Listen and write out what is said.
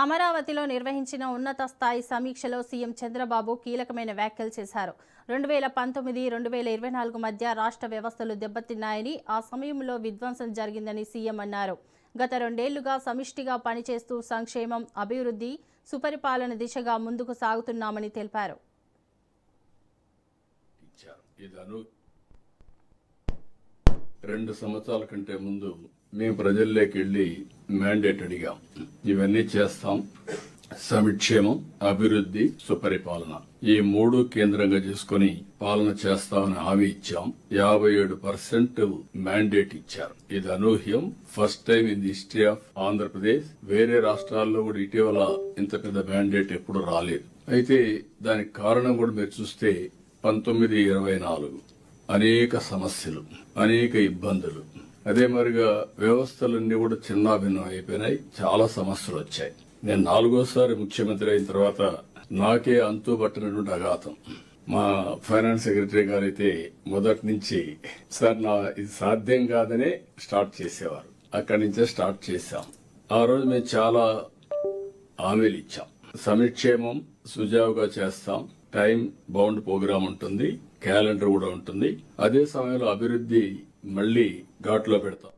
అమరావతిలో నిర్వహించిన ఉన్నత స్థాయి సమీక్షలో సీఎం చంద్రబాబు కీలకమైన వ్యాఖ్యలు చేశారు. 2019-2024 మధ్య రాష్ట్ర వ్యవస్థలు దెబ్బతిన్నాయని, ఆ సమయంలో విధ్వంసం జరిగిందని సీఎం అన్నారు. గత 2 ఏళ్లుగా సమిష్టిగా పనిచేస్తూ సంక్షేమం, అభివృద్ధి, సుపరిపాలన దిశగా ముందుకు సాగుతున్నామని తెలిపారు. 2 సంవత్సరాల కంటే ముందు మేము ప్రజల్లోకి వెళ్లి మ్యాండేట్ అడిగాం. ఇవన్నీ చేస్తాం, సంక్షేమం, అభివృద్ధి, సుపరిపాలన ఈ 3 కేంద్రంగా చేసుకుని పాలన చేస్తామని హామీ ఇచ్చాం. 57% మ్యాండేట్ ఇచ్చారు. ఇది అనూహ్యం. First time in the history of Andhra Pradesh. వేరే రాష్ట్రాల్లో కూడా ఇటీవల ఇంత పెద్ద మ్యాండేట్ ఎప్పుడు రాలేదు. అయితే దానికి కారణం కూడా మీరు చూస్తే 1924 అనేక సమస్యలు, అనేక ఇబ్బందులు, అదే మరిగా వ్యవస్థలన్నీ కూడా చిన్నాభిన్నం అయిపోయినాయి. చాలా సమస్యలు వచ్చాయి. నేను 4వ సారి ముఖ్యమంత్రి అయిన తర్వాత నాకే అంతుబట్టినటువంటి అఘాతం. మా ఫైనాన్స్ సెక్రటరీ గారు అయితే మొదటి నుంచి సార్ ఇది సాధ్యం కాదనే స్టార్ట్ చేసేవారు. అక్కడి నుంచే స్టార్ట్ చేశాం. ఆ రోజు మేము చాలా హామీలు ఇచ్చాం. సంక్షేమం సుజావుగా చేస్తాం, టైం బౌండ్ ప్రోగ్రామ్ ఉంటుంది, క్యాలెండర్ కూడా ఉంటుంది. అదే సమయంలో అభివృద్ధి మళ్లీ ఘాట్లో పెడతాం.